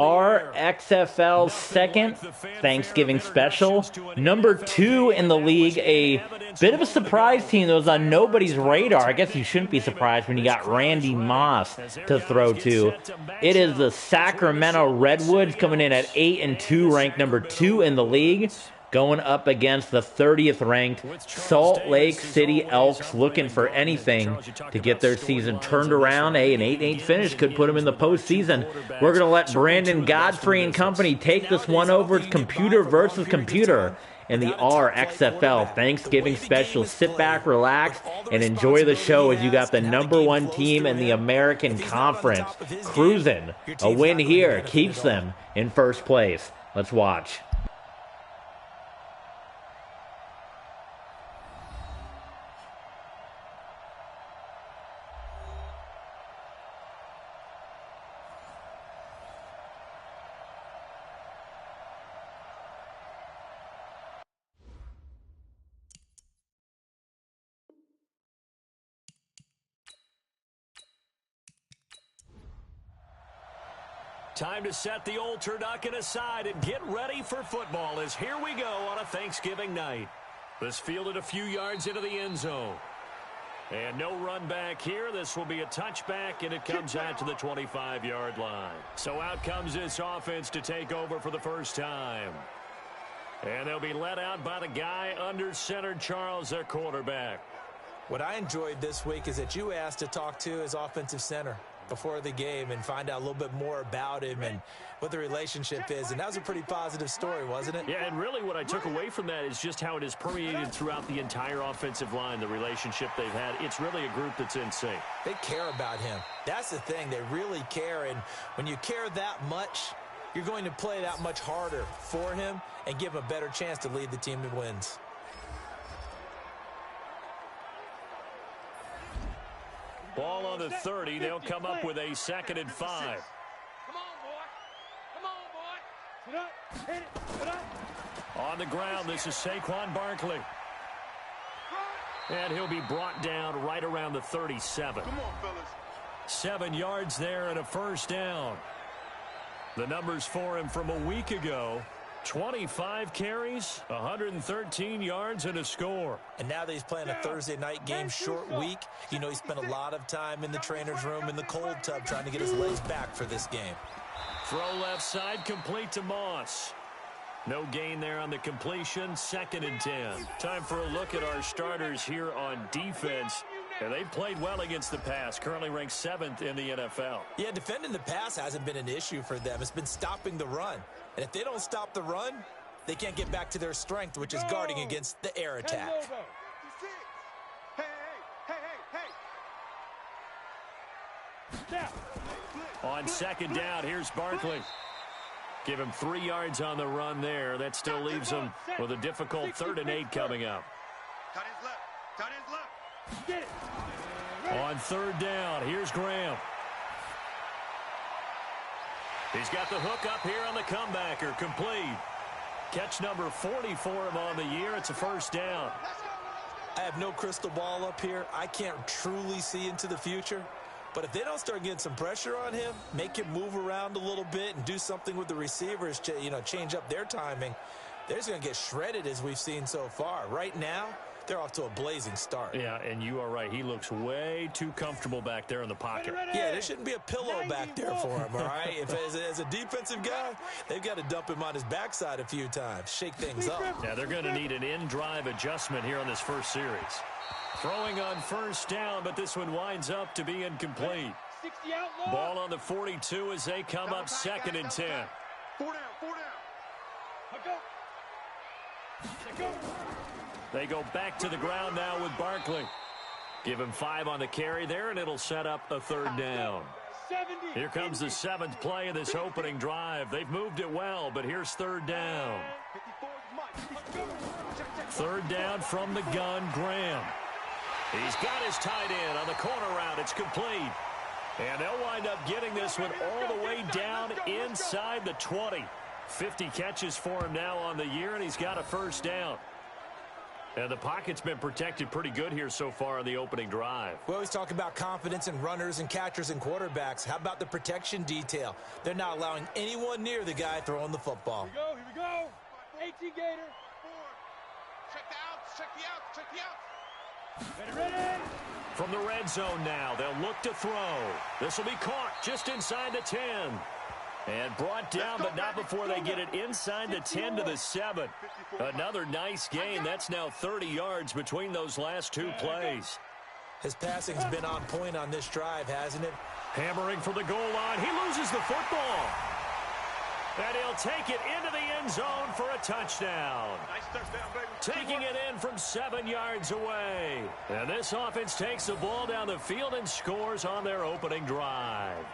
RXFL second Thanksgiving special. Number 2 in the league. A bit of a surprise team that was on nobody's radar. I guess you shouldn't be surprised when you got Randy Moss to throw to. It is the Sacramento Redwoods coming in at 8-2, ranked number 2 in the league, going up against the 30th ranked Salt Lake City Elks, looking for anything to get their season turned around. An 8-8 finish could put them in the postseason. We're going to let Brandon Godfrey and company take this one over. It's computer versus computer in the RXFL Thanksgiving special. Sit back, relax, and enjoy the show as you got the number 1 team in the American Conference cruising. A win here keeps them in first place. Let's watch. Time to set the old turducken aside and get ready for football as here we go on a Thanksgiving night. This fielded a few yards into the end zone. And no run back here. This will be a touchback, and it comes out to the 25-yard line. So out comes this offense to take over for the first time. And they'll be led out by the guy under center, Charles, their quarterback. What I enjoyed this week is that you asked to talk to his offensive center before the game and find out a little bit more about him and what the relationship is. And that was a pretty positive story, wasn't it? Yeah, and really what I took away from that is just how it has permeated throughout the entire offensive line, the relationship they've had. It's really a group that's in sync. They care about him. That's the thing. They really care. And when you care that much, you're going to play that much harder for him and give him a better chance to lead the team to wins. Ball on the 30. They'll come up with a 2nd and 5. Come on, boy. Come on, boy. Sit up. Hit it. Sit up. On the ground, this is Saquon Barkley. And he'll be brought down right around the 37. Come on, fellas. 7 yards there and a first down. The numbers for him from a week ago: 25 carries, 113 yards, and a score. And now that he's playing a Thursday night game, short week, you know he spent a lot of time in the trainer's room in the cold tub trying to get his legs back for this game. Throw left side, complete to Moss. No gain there on the completion. 2nd and 10. Time for a look at our starters here on defense. And they've played well against the pass, currently ranked 7th in the NFL. Yeah, defending the pass hasn't been an issue for them. It's been stopping the run. And if they don't stop the run, they can't get back to their strength, which is guarding against the air attack. On 2nd down, here's Barkley. Give him 3 yards on the run there. That still leaves him with a difficult 3rd and 8 coming up. On 3rd down, here's Graham. He's got the hook up here on the comebacker, complete. Catch number 40 for him on the year. It's a first down. I have no crystal ball up here. I can't truly see into the future. But if they don't start getting some pressure on him, make him move around a little bit and do something with the receivers, change up their timing, they're just going to get shredded as we've seen so far. Right now, they're off to a blazing start. Yeah, and you are right. He looks way too comfortable back there in the pocket. Yeah, there shouldn't be a pillow back there for him, all right? As a defensive guy, they've got to dump him on his backside a few times, shake things up. Yeah, they're going to need an in-drive adjustment here on this first series. Throwing on first down, but this one winds up to be incomplete. Ball on the 42 as they come up 2nd and 10. 4 down. Go. They go back to the ground now with Barkley. Give him 5 on the carry there, and it'll set up a 3rd down. Here comes the 7th play of this opening drive. They've moved it well, but here's 3rd down. 3rd down from the gun, Graham. He's got his tight end on the corner route. It's complete. And they'll wind up getting this one all the way down inside the 20. 50 catches for him now on the year, and he's got a first down. And the pocket's been protected pretty good here so far on the opening drive. We always talk about confidence in runners and catchers and quarterbacks. How about the protection detail? They're not allowing anyone near the guy throwing the football. Here we go. 18 Gator. Check the outs, check the outs, check the outs. Ready. From the red zone now, they'll look to throw. This will be caught just inside the 10. And brought down, but not before they get it inside the 10 to the 7. Another nice gain. That's now 30 yards between those last two plays. His passing's been on point on this drive, hasn't it? Hammering for the goal line. He loses the football. And he'll take it into the end zone for a touchdown. Nice touchdown, baby. Taking it in from 7 yards away. And this offense takes the ball down the field and scores on their opening drive.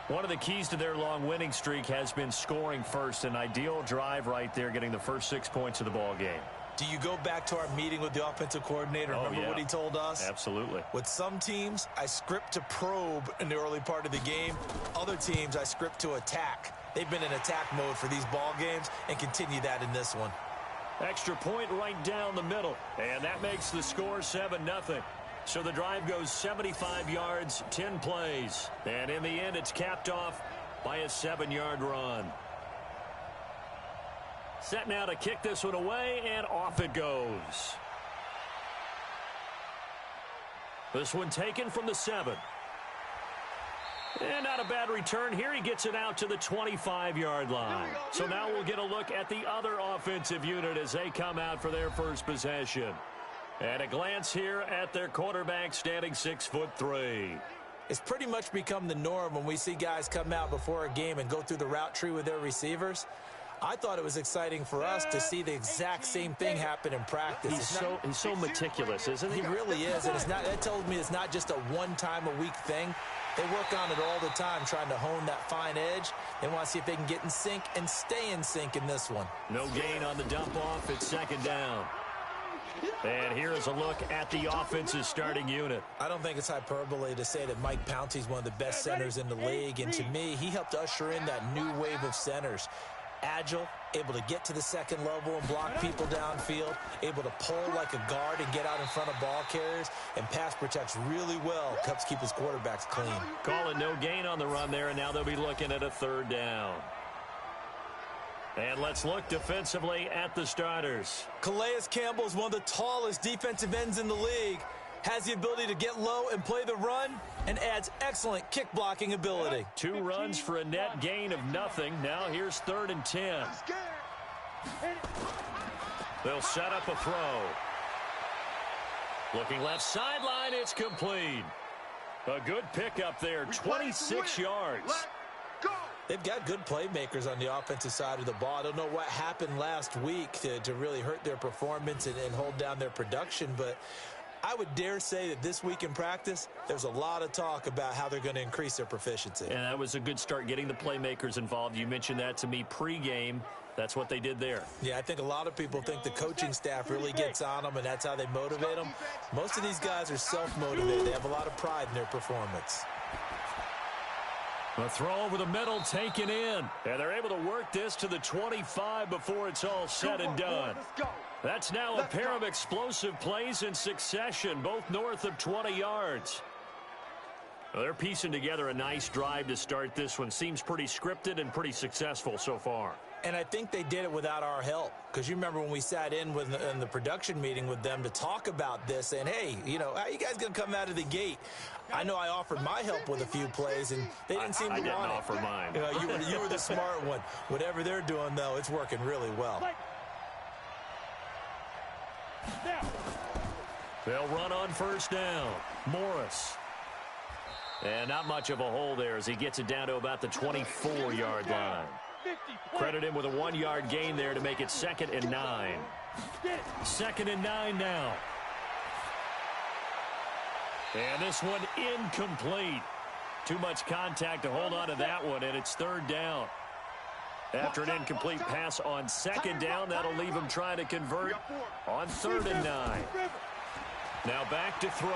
One of the keys to their long winning streak has been scoring first. An ideal drive right there, getting the first 6 points of the ball game. Do you go back to our meeting with the offensive coordinator? Remember what he told us? Absolutely. With some teams, I script to probe in the early part of the game. Other teams, I script to attack. They've been in attack mode for these ball games and continue that in this one. Extra point right down the middle. And that makes the score 7-0. So the drive goes 75 yards, 10 plays. And in the end, it's capped off by a 7-yard run. Set now to kick this one away, and off it goes. This one taken from the 7. And not a bad return here. He gets it out to the 25-yard line. So now we'll get a look at the other offensive unit as they come out for their first possession. And a glance here at their quarterback standing 6'3". It's pretty much become the norm when we see guys come out before a game and go through the route tree with their receivers. I thought it was exciting for us to see the exact same thing happen in practice. He's so meticulous, isn't he? He really is, and that tells me it's not just a one-time-a-week thing. They work on it all the time, trying to hone that fine edge. They want to see if they can get in sync and stay in sync in this one. No gain on the dump-off. It's second down. And here's a look at the offense's starting unit. I don't think it's hyperbole to say that Mike Pouncey's one of the best centers in the league, and to me, he helped usher in that new wave of centers. Agile, able to get to the second level and block people downfield, able to pull like a guard and get out in front of ball carriers, and pass protects really well, helps keep his quarterbacks clean. Calling no gain on the run there, and now they'll be looking at a third down. And let's look defensively at the starters. Calais Campbell is one of the tallest defensive ends in the league. Has the ability to get low and play the run, and adds excellent kick blocking ability. 2 runs for a net gain of nothing. Now here's 3rd and 10. They'll set up a throw. Looking left sideline, it's complete. A good pickup there, 26 yards. They've got good playmakers on the offensive side of the ball. I don't know what happened last week to really hurt their performance and hold down their production, but I would dare say that this week in practice, there's a lot of talk about how they're going to increase their proficiency. And that was a good start, getting the playmakers involved. You mentioned that to me pregame. That's what they did there. Yeah, I think a lot of people think the coaching staff really gets on them, and that's how they motivate them. Most of these guys are self-motivated. They have a lot of pride in their performance. A throw over the middle taken in. And they're able to work this to the 25 before it's all said and done. That's now a pair of explosive plays in succession, both north of 20 yards. Well, they're piecing together a nice drive to start this one. Seems pretty scripted and pretty successful so far. And I think they did it without our help. Because you remember when we sat in the production meeting with them to talk about this, and hey, you know, how are you guys going to come out of the gate? I know I offered my help with a few plays, and they didn't seem to want it. I didn't offer mine. You know, you were the smart one. Whatever they're doing, though, it's working really well. They'll run on first down. Morris. And not much of a hole there as he gets it down to about the 24-yard line. Credit him with a 1-yard gain there to make it 2nd and 9. 2nd and 9 now. And this one incomplete. Too much contact to hold on to that one, and it's 3rd down. After an incomplete pass on 2nd down, that'll leave him trying to convert on 3rd and 9. Now back to throw.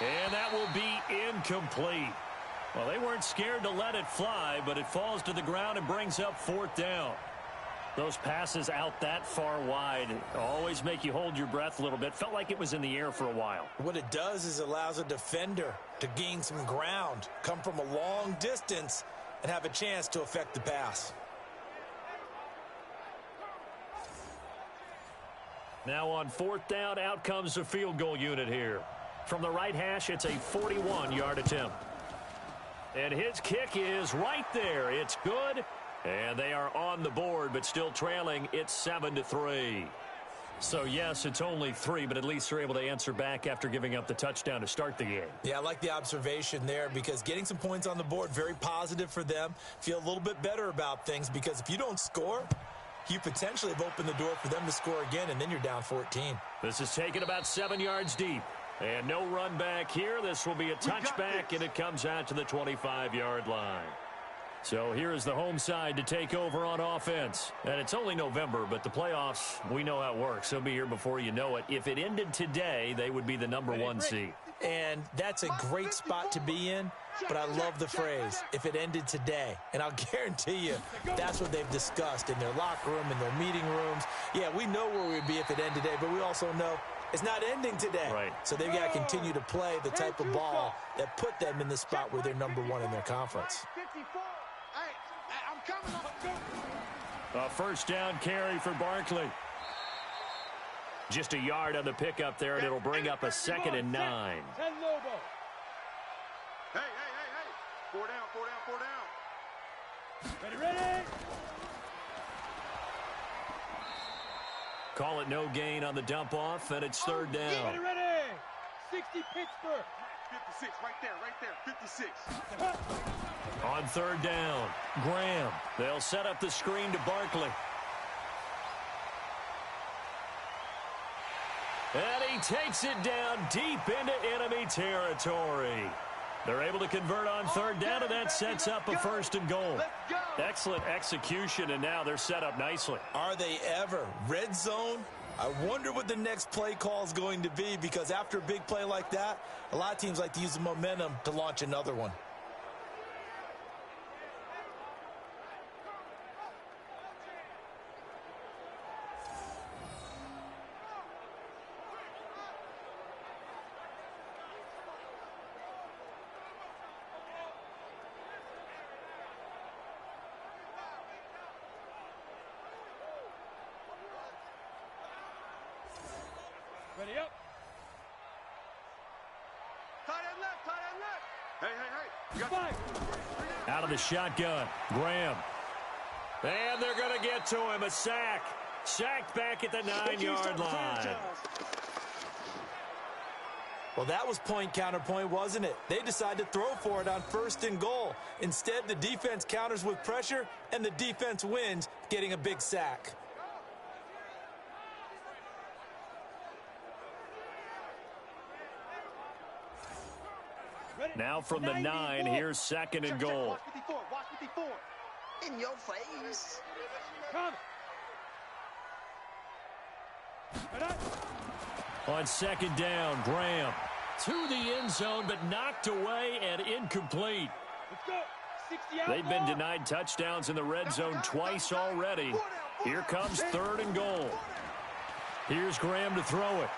And that will be incomplete. Well, they weren't scared to let it fly, but it falls to the ground and brings up 4th down. Those passes out that far wide always make you hold your breath a little bit. Felt like it was in the air for a while. What it does is it allows a defender to gain some ground, come from a long distance, and have a chance to affect the pass. Now on 4th down, out comes the field goal unit here. From the right hash, it's a 41-yard attempt. And his kick is right there. It's good. And they are on the board, but still trailing. It's 7-3. So, yes, it's only 3, but at least they're able to answer back after giving up the touchdown to start the game. Yeah, I like the observation there because getting some points on the board, very positive for them. Feel a little bit better about things because if you don't score, you potentially have opened the door for them to score again, and then you're down 14. This is taken about 7 yards deep. And no run back here. This will be a touchback, and it comes out to the 25-yard line. So here is the home side to take over on offense. And it's only November, but the playoffs, we know how it works. They'll be here before you know it. If it ended today, they would be the number 1 seed. And that's a great spot to be in, but I love the phrase, if it ended today. And I'll guarantee you that's what they've discussed in their locker room, in their meeting rooms. Yeah, we know where we'd be if it ended today, but we also know it's not ending today. Right. So they've got to continue to play the type of ball that put them in the spot where they're number 1 in their conference. A first down carry for Barkley. Just a yard on the pickup there, and it'll bring up a 2nd and 9. Hey. 4 down. Ready. Call it no gain on the dump off, and it's 3rd down. Ready. 60 Pittsburgh. 56, right there, 56. On 3rd down, Graham. They'll set up the screen to Barkley. And he takes it down deep into enemy territory. They're able to convert on 3rd down, and that sets up a 1st and goal. Excellent execution, and now they're set up nicely. Are they ever? Red zone? I wonder what the next play call is going to be because after a big play like that, a lot of teams like to use the momentum to launch another one. Ready up. Tight end left. Hey. You got Five. Out of the shotgun, Graham. And they're going to get to him. A sack. Sacked back at the 9-yard line. Well, that was point counterpoint, wasn't it? They decided to throw for it on 1st and goal. Instead, the defense counters with pressure, and the defense wins, getting a big sack. Now from the 9, here's 2nd and goal. Watch 54. In your face. Come. On 2nd down, Graham. To the end zone, but knocked away and incomplete. Let's go. 60 out. They've been denied touchdowns in the red zone twice already. Here comes 3rd and goal. Here's Graham to throw it.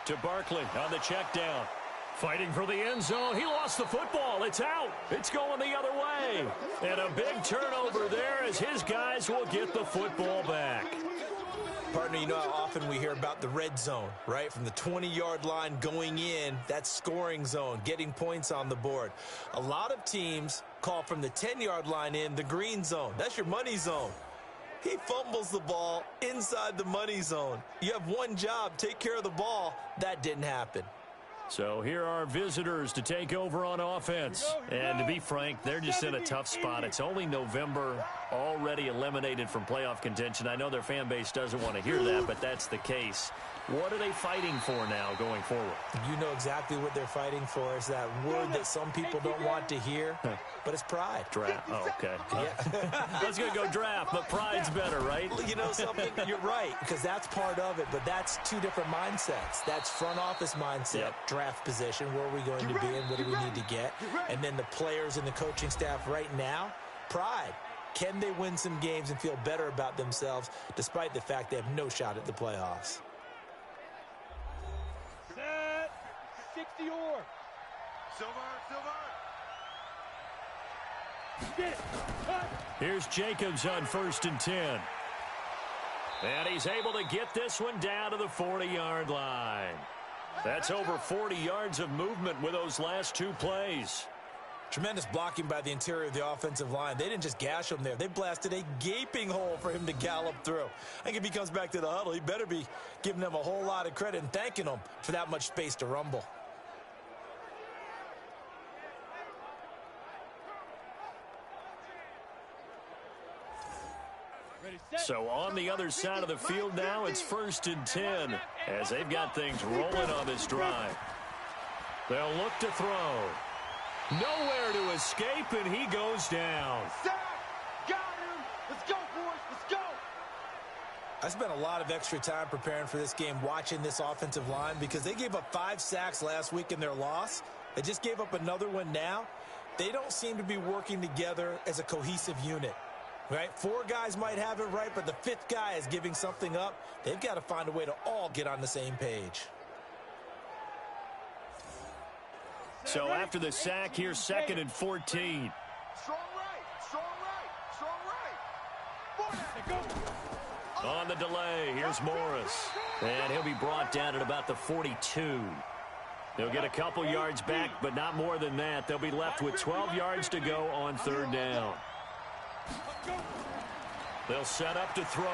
To Barkley on the check down. Fighting for the end zone. He lost the football. It's out. It's going the other way. And a big turnover there as his guys will get the football back. Partner, you know how often we hear about the red zone, right? From the 20-yard line going in, that's scoring zone, getting points on the board. A lot of teams call from the 10-yard line in the green zone. That's your money zone. He fumbles the ball inside the money zone. You have one job, take care of the ball. That didn't happen. So here are visitors to take over on offense. And to be frank, they're just in a tough spot. It's only November, already eliminated from playoff contention. I know their fan base doesn't want to hear that, but that's the case. What are they fighting for now going forward? You know exactly what they're fighting for. It's that word that some people don't want to hear, but it's pride. Draft. Oh, okay. Yeah. I was going to go draft, but pride's better, right? You know something? You're right, because that's part of it, but that's two different mindsets. That's front office mindset, draft position, where are we going to be and what do we need to get? And then the players and the coaching staff right now, pride. Can they win some games and feel better about themselves despite the fact they have no shot at the playoffs? Set. 60 or. Silver, silver. Get it. Cut. Here's Jacobs on 1st and 10. And he's able to get this one down to the 40-yard line. That's over 40 yards of movement with those last 2 plays. Tremendous blocking by the interior of the offensive line. They didn't just gash him there. They blasted a gaping hole for him to gallop through. I think if he comes back to the huddle, he better be giving them a whole lot of credit and thanking them for that much space to rumble. Ready, set. So on the other side of the field now, it's 1st and 10 as they've got things rolling on this drive. They'll look to throw. Nowhere to escape, and he goes down. Sack. Got him. Let's go, boys. Let's go. I spent a lot of extra time preparing for this game watching this offensive line because they gave up 5 sacks last week in their loss. They just gave up another one now. They don't seem to be working together as a cohesive unit. Right? 4 guys might have it right, but the 5th guy is giving something up. They've got to find a way to all get on the same page. So after the sack, here's 2nd and 14. Strong right, strong right, strong right. Let go. On the delay, here's Morris. And he'll be brought down at about the 42. They'll get a couple yards back, but not more than that. They'll be left with 12 yards to go on 3rd down. They'll set up to throw.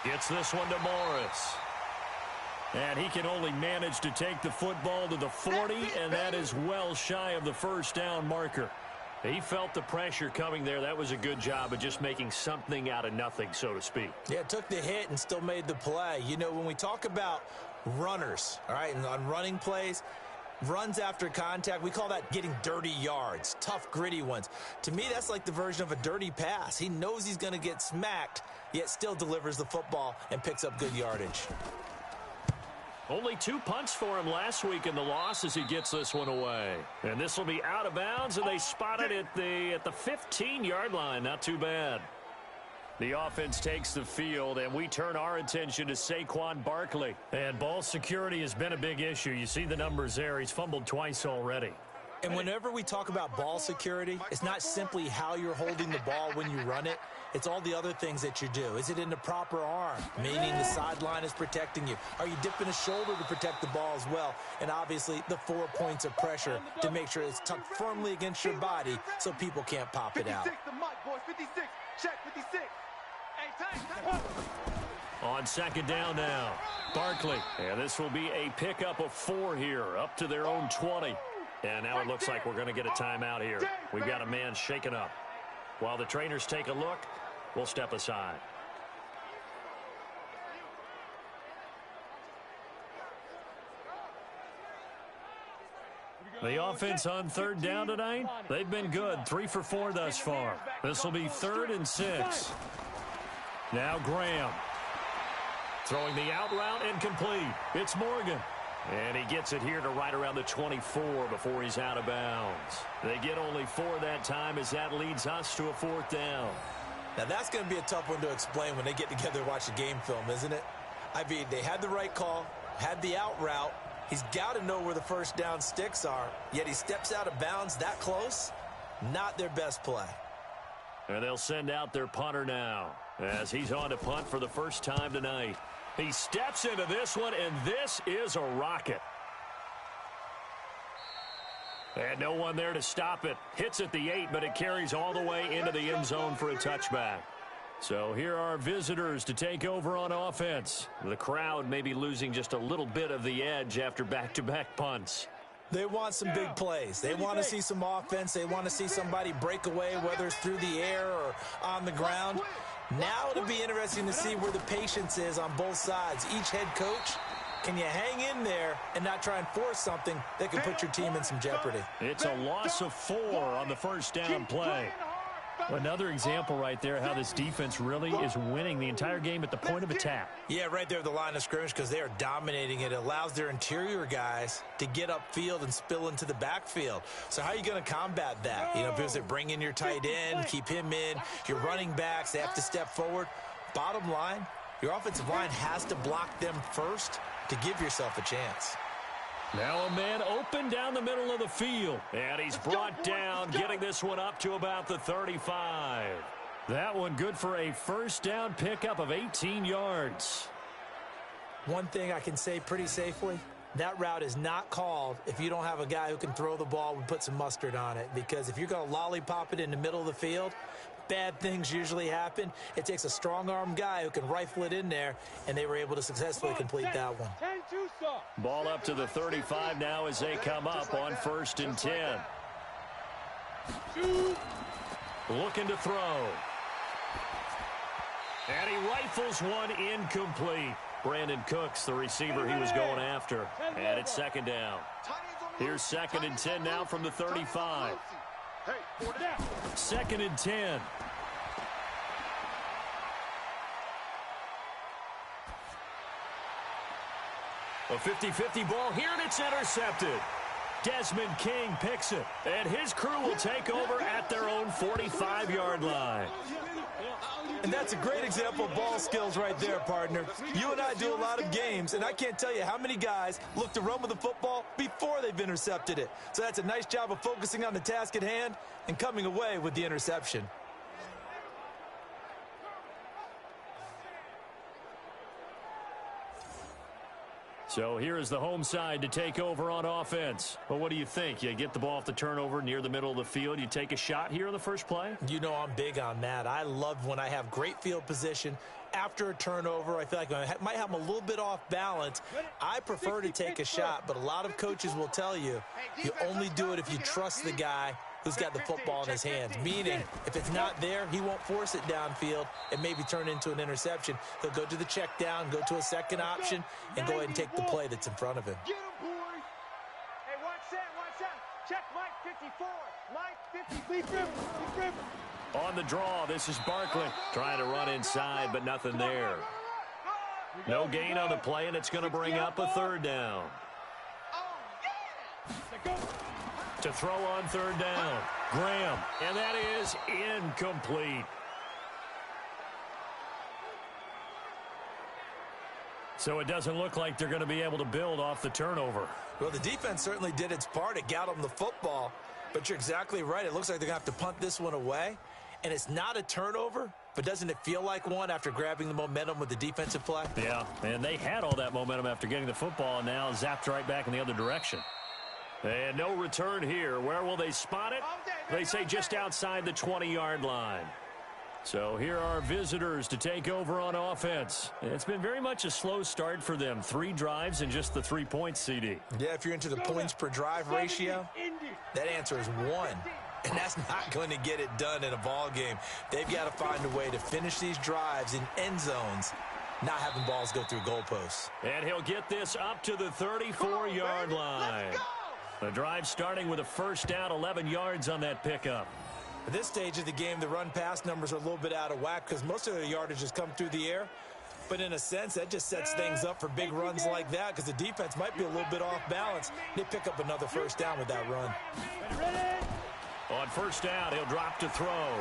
Gets this one to Morris. And he can only manage to take the football to the 40, and that is well shy of the 1st down marker. He felt the pressure coming there. That was a good job of just making something out of nothing, so to speak. Yeah, took the hit and still made the play. You know, when we talk about runners, all right, and on running plays, runs after contact, we call that getting dirty yards, tough, gritty ones. To me, that's like the version of a dirty pass. He knows he's going to get smacked, yet still delivers the football and picks up good yardage. Only 2 punts for him last week in the loss as he gets this one away. And this will be out of bounds, and they spot it at the 15-yard line. Not too bad. The offense takes the field, and we turn our attention to Saquon Barkley. And ball security has been a big issue. You see the numbers there. He's fumbled twice already. And whenever we talk about ball security, it's not simply how you're holding the ball when you run it. It's all the other things that you do. Is it in the proper arm, meaning the sideline is protecting you? Are you dipping a shoulder to protect the ball as well? And obviously, the 4 points of pressure to make sure it's tucked firmly against your body so people can't pop it out. 56 the mic, boys. 56. Check 56. Hey, time. On 2nd down now, Barkley. And this will be a pickup of 4 here, up to their own 20. And now it looks like we're going to get a timeout here. We've got a man shaken up. While the trainers take a look, we'll step aside. The offense on 3rd down tonight, they've been good. 3 for 4 thus far. This will be 3rd and 6. Now Graham. Throwing the out route and complete. It's Morgan. And he gets it here to right around the 24 before he's out of bounds. They get only 4 that time as that leads us to a 4th down. Now, that's going to be a tough one to explain when they get together and watch the game film, isn't it? I mean, they had the right call, had the out route. He's got to know where the 1st down sticks are, yet he steps out of bounds that close. Not their best play. And they'll send out their punter now as he's on to punt for the first time tonight. He steps into this one, and this is a rocket. And no one there to stop it. Hits at the 8, but it carries all the way into the end zone for a touchback. So here are visitors to take over on offense. The crowd may be losing just a little bit of the edge after back-to-back punts. They want some big plays. They want to see some offense. They want to see somebody break away, whether it's through the air or on the ground. Now it'll be interesting to see where the patience is on both sides. Each head coach, can you hang in there and not try and force something that can put your team in some jeopardy? It's a loss of 4 on the 1st down play. Another example right there how this defense really is winning the entire game at the point of attack. Yeah, right there at the line of scrimmage because they are dominating it. It allows their interior guys to get upfield and spill into the backfield. So how are you going to combat that? You know, because they bring in your tight end, keep him in. Your running backs, they have to step forward. Bottom line, your offensive line has to block them first to give yourself a chance. Now a man open down the middle of the field. And he's brought down, getting this one up to about the 35. That one good for a first down pickup of 18 yards. One thing I can say pretty safely, that route is not called if you don't have a guy who can throw the ball and put some mustard on it. Because if you're going to lollipop it in the middle of the field, bad things usually happen. It takes a strong-arm guy who can rifle it in there, and they were able to successfully complete that one. Ball up to the 35 now as they come up on 1st and 10. Looking to throw. And he rifles one incomplete. Brandon Cooks, the receiver he was going after. And it's 2nd down. Here's 2nd and 10 now from the 35. 2nd and 10. A 50-50 ball here, and it's intercepted. Desmond King picks it, and his crew will take over at their own 45-yard line. And that's a great example of ball skills right there, partner. You and I do a lot of games, and I can't tell you how many guys look to run with the football before they've intercepted it. So that's a nice job of focusing on the task at hand and coming away with the interception. So here is the home side to take over on offense. Well, what do you think? You get the ball off the turnover near the middle of the field. You take a shot here on the first play? You know I'm big on that. I love when I have great field position. After a turnover, I feel like I might have them a little bit off balance. I prefer to take a shot, but a lot of coaches will tell you, you only do it if you trust the guy who's got the football in his hands. Meaning, if it's not there, he won't force it downfield and maybe turn into an interception. He'll go to the check down, go to a second option, and go ahead and take the play that's in front of him. Get him, boys. Hey, watch that. Check Mike 54. Mike 50. Leaf river. On the draw, this is Barkley trying to run inside, but nothing there. No gain on the play, and it's going to bring up a 3rd down. To throw on 3rd down, Graham, and that is incomplete. So it doesn't look like they're going to be able to build off the turnover. Well, the defense certainly did its part. It got them the football, but you're exactly right. It looks like they're going to have to punt this one away, and it's not a turnover, but doesn't it feel like one after grabbing the momentum with the defensive play? Yeah, and they had all that momentum after getting the football, and now zapped right back in the other direction. And no return here. Where will they spot it? They say just outside the 20-yard line. So here are visitors to take over on offense. It's been very much a slow start for them. 3 drives and just the 3 points, CD. Yeah, if you're into the points per drive ratio, that answer is 1. And that's not going to get it done in a ball game. They've got to find a way to finish these drives in end zones, not having balls go through goalposts. And he'll get this up to the 34-yard line. The drive starting with a first down, 11 yards on that pickup. At this stage of the game, the run-pass numbers are a little bit out of whack because most of the yardage has come through the air. But in a sense, that just sets things up for big runs like that because the defense might be a little bit off balance. They pick up another first down with that run. On first down, he'll drop to throw.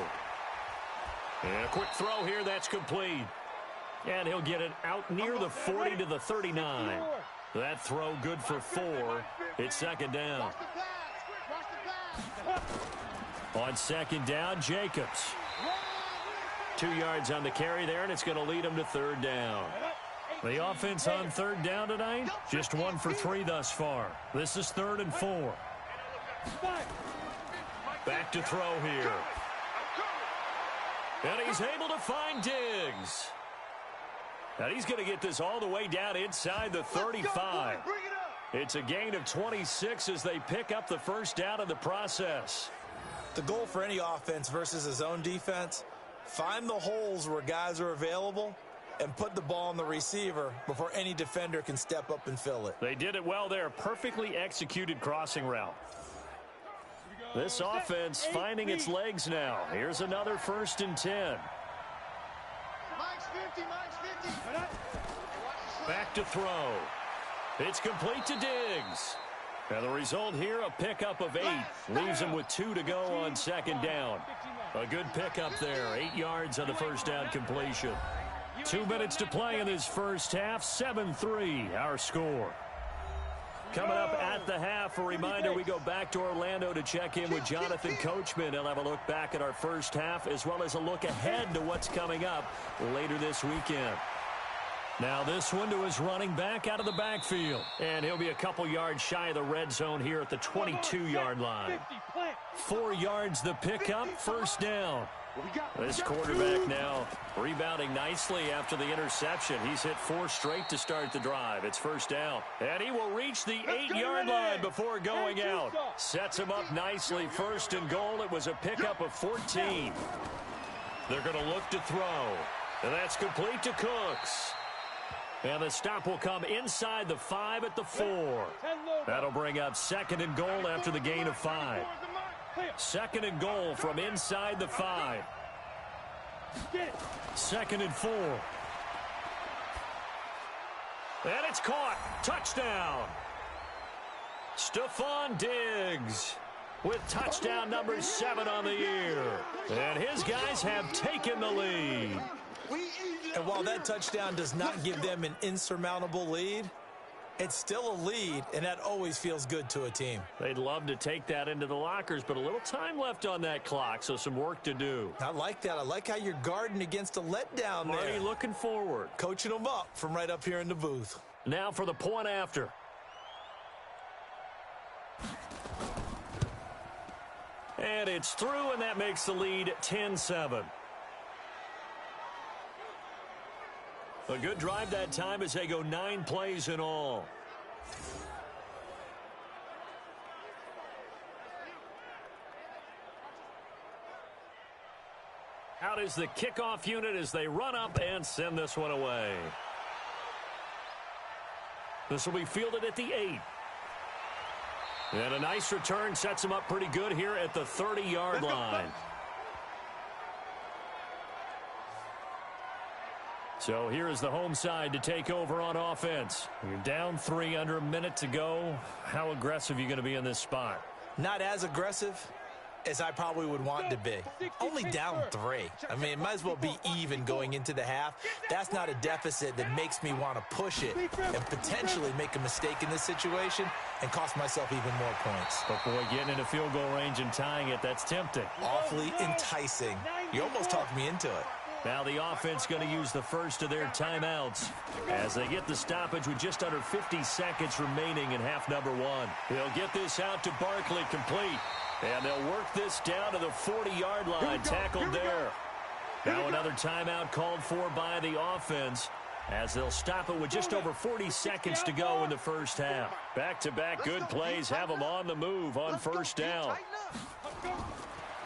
And a quick throw here, that's complete. And he'll get it out near the 40 to the 39. That throw good for 4. It's 2nd down. On 2nd down, Jacobs. 2 yards on the carry there, and it's going to lead him to 3rd down. The offense on 3rd down tonight, just 1 for 3 thus far. This is 3rd and 4. Back to throw here. And he's able to find Diggs. And he's going to get this all the way down inside the 35. It's a gain of 26 as they pick up the first down in the process. The goal for any offense versus his own defense, find the holes where guys are available and put the ball on the receiver before any defender can step up and fill it. They did it well there. Perfectly executed crossing route. This offense finding its legs now. Here's another 1st and 10. Mike's 50, Mike's 50. Back to throw. It's complete to Diggs. And the result here, a pickup of 8. Leaves him with 2 to go on 2nd down. A good pickup there. 8 yards on the 1st down completion. 2 minutes to play in this first half. 7-3 our score. Coming up at the half, a reminder, we go back to Orlando to check in with Jonathan Coachman. He'll have a look back at our first half as well as a look ahead to what's coming up later this weekend. Now this one to his running back out of the backfield. And he'll be a couple yards shy of the red zone here at the 22-yard line. 4 yards the pickup, 1st down. This quarterback now rebounding nicely after the interception. He's hit 4 straight to start the drive. It's 1st down. And he will reach the 8-yard line before going out. Sets him up nicely. 1st and goal. It was a pickup of 14. They're going to look to throw. And that's complete to Cooks. And the stop will come inside the 5 at the 4. That'll bring up 2nd and goal after the gain of 5. 2nd and goal from inside the 5. 2nd and 4. And it's caught. Touchdown. Stephon Diggs with touchdown number 7 on the year. And his guys have taken the lead. And while that touchdown does not give them an insurmountable lead, it's still a lead, and that always feels good to a team. They'd love to take that into the lockers, but a little time left on that clock, so some work to do. I like that. I like how you're guarding against a letdown there. Marty looking forward. Coaching them up from right up here in the booth. Now for the point after. And it's through, and that makes the lead 10-7. A good drive that time as they go 9 plays in all. Out is the kickoff unit as they run up and send this one away. This will be fielded at the 8. And a nice return sets them up pretty good here at the 30-yard line. So here is the home side to take over on offense. You're down 3, under a minute to go. How aggressive are you going to be in this spot? Not as aggressive as I probably would want to be. Only down 3. I mean, it might as well be even going into the half. That's not a deficit that makes me want to push it and potentially make a mistake in this situation and cost myself even more points. But boy, getting into field goal range and tying it, that's tempting. Awfully enticing. You almost talked me into it. Now the offense going to use the first of their timeouts as they get the stoppage with just under 50 seconds remaining in half number 1. They'll get this out to Barkley complete. And they'll work this down to the 40-yard line, tackled there. Now another timeout called for by the offense as they'll stop it with just over 40 seconds to go in the first half. Back-to-back good plays have them on the move on 1st down.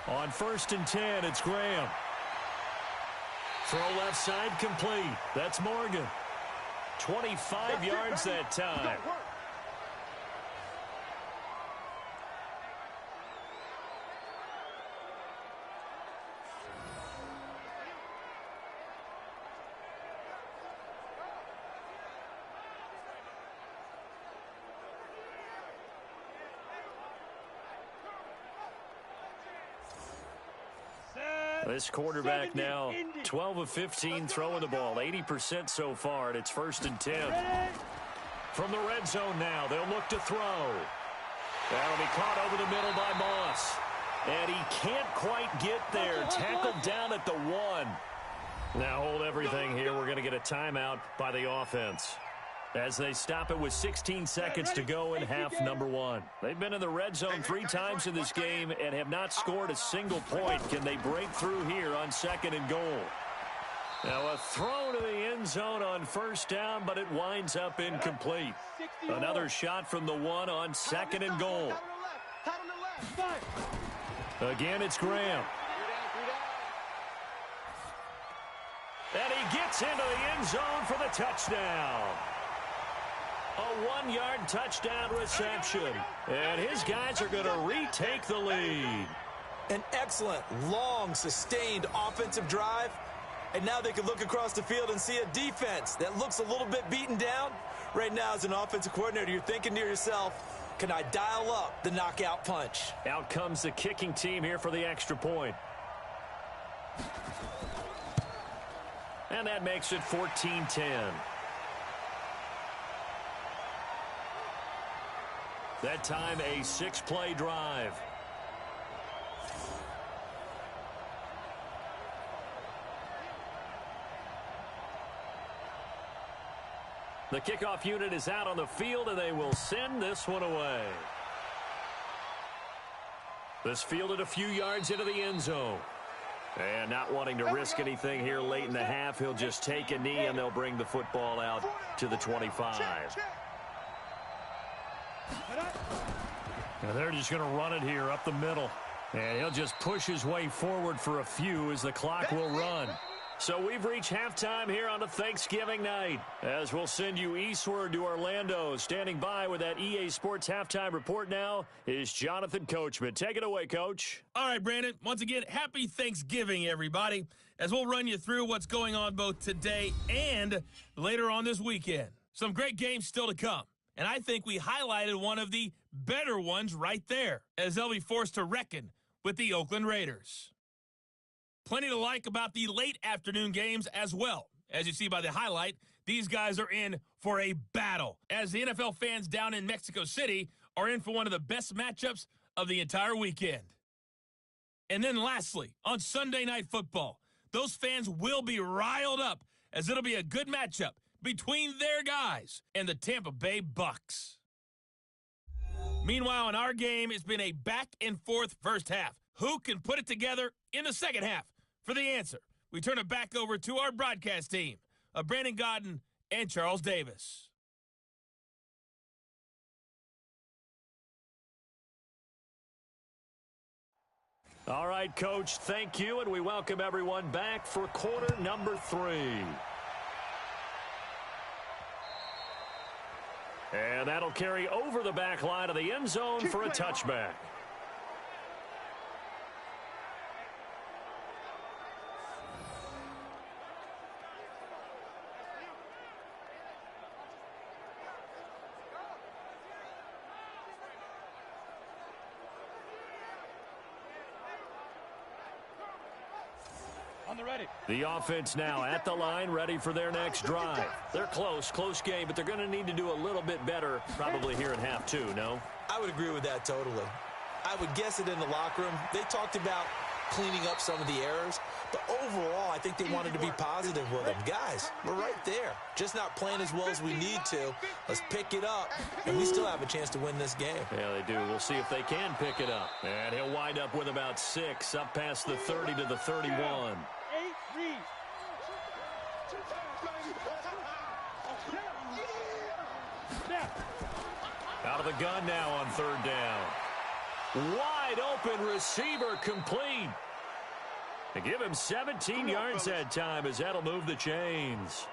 On 1st and 10, it's Graham. Throw left side complete. That's Morgan. 25 yards that time. This quarterback now 12 of 15 throwing the ball, 80% so far, and it's 1st and 10. From the red zone now, they'll look to throw. That'll be caught over the middle by Moss. And he can't quite get there. Tackled down at the 1. Now hold everything here. We're going to get a timeout by the offense as they stop it with 16 seconds to go in half number 1. They've been in the red zone 3 times in this game and have not scored a single point. Can they break through here on 2nd and goal? Now a throw to the end zone on 1st down, but it winds up incomplete. Another shot from the 1 on 2nd and goal. Again, it's Graham. And he gets into the end zone for the touchdown. A 1-yard touchdown reception. And his guys are going to retake the lead. An excellent, long, sustained offensive drive. And now they can look across the field and see a defense that looks a little bit beaten down. Right now, as an offensive coordinator, you're thinking to yourself, can I dial up the knockout punch? Out comes the kicking team here for the extra point. And that makes it 14-10. That time, a 6-play drive. The kickoff unit is out on the field, and they will send this one away. This fielded a few yards into the end zone. And not wanting to risk anything here late in the half, he'll just take a knee, and they'll bring the football out to the 25. Now they're just going to run it here up the middle. And he'll just push his way forward for a few as the clock will run. So we've reached halftime here on a Thanksgiving night, as we'll send you eastward to Orlando. Standing by with that EA Sports halftime report now is Jonathan Coachman. Take it away, Coach. All right, Brandon. Once again, happy Thanksgiving, everybody, as we'll run you through what's going on both today and later on this weekend. Some great games still to come, and I think we highlighted one of the better ones right there, as they'll be forced to reckon with the Oakland Raiders. Plenty to like about the late afternoon games as well. As you see by the highlight, these guys are in for a battle, as the NFL fans down in Mexico City are in for one of the best matchups of the entire weekend. And then lastly, on Sunday Night Football, those fans will be riled up, as it'll be a good matchup between their guys and the Tampa Bay Bucks. Meanwhile, in our game, it's been a back-and-forth first half. Who can put it together in the second half? For the answer, we turn it back over to our broadcast team of Brandon Godden and Charles Davis. All right, Coach, thank you, and we welcome everyone back for quarter number 3. And that'll carry over the back line of the end zone for a touchback. The offense now at the line, ready for their next drive. They're close game, but they're going to need to do a little bit better probably here in half 2, no? I would agree with that totally. I would guess it in the locker room. They talked about cleaning up some of the errors, but overall, I think they wanted to be positive with them. Guys, we're right there. Just not playing as well as we need to. Let's pick it up, and we still have a chance to win this game. Yeah, they do. We'll see if they can pick it up. And he'll wind up with about 6, up past the 30 to the 31. Out of the gun now on 3rd down. Wide open receiver complete. They give him 17 yards that time, as that'll move the chains.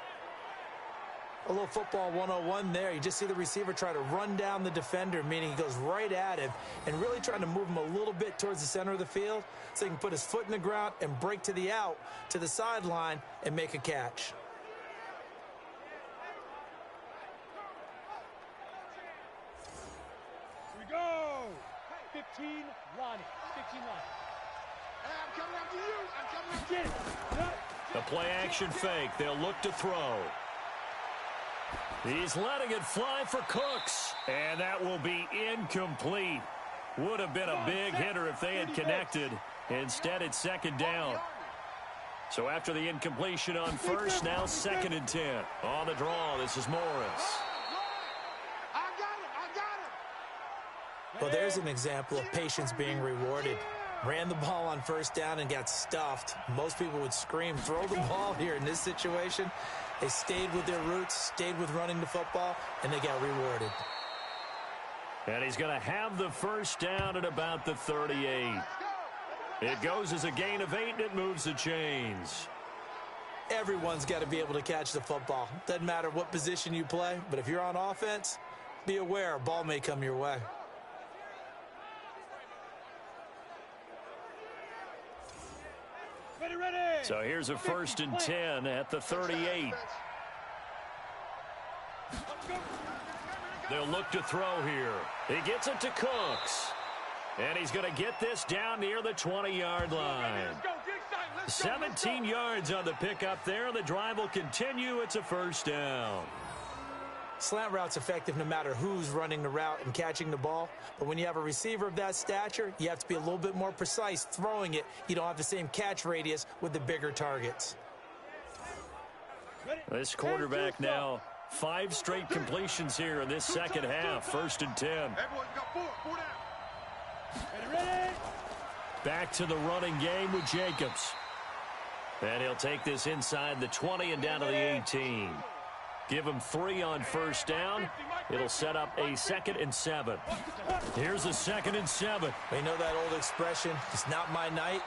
A little football 101 there. You just see the receiver try to run down the defender, meaning he goes right at him and really trying to move him a little bit towards the center of the field so he can put his foot in the ground and break to the out, to the sideline, and make a catch. Here we go. 15, Lonnie. 15, Lonnie. Hey, I'm coming after you. I'm coming after you. The play action fake. They'll look to throw. He's letting it fly for Cooks. And that will be incomplete. Would have been a big hitter if they had connected. Instead, it's 2nd down. So after the incompletion on 1st, now 2nd and 10. On the draw, this is Morris. I got him. Well, there's an example of patience being rewarded. Ran the ball on 1st down and got stuffed. Most people would scream, throw the ball here in this situation. They stayed with their roots, stayed with running the football, and they got rewarded. And he's going to have the 1st down at about the 38. It goes as a gain of 8, and it moves the chains. Everyone's got to be able to catch the football. Doesn't matter what position you play, but if you're on offense, be aware a ball may come your way. Ready. So here's a 1st and 10 at the 38. They'll look to throw here. He gets it to Cooks. And he's going to get this down near the 20-yard line. 17 yards on the pickup there. The drive will continue. It's a 1st down. Slant route's effective no matter who's running the route and catching the ball. But when you have a receiver of that stature, you have to be a little bit more precise throwing it. You don't have the same catch radius with the bigger targets. This quarterback now 5 straight completions here in this second half. 1st and 10. Everyone's got 4 down. Back to the running game with Jacobs. And he'll take this inside the 20 and down to the 18. Give him 3 on 1st down. It'll set up a 2nd and 7. Here's a 2nd and 7. We know that old expression, it's not my night.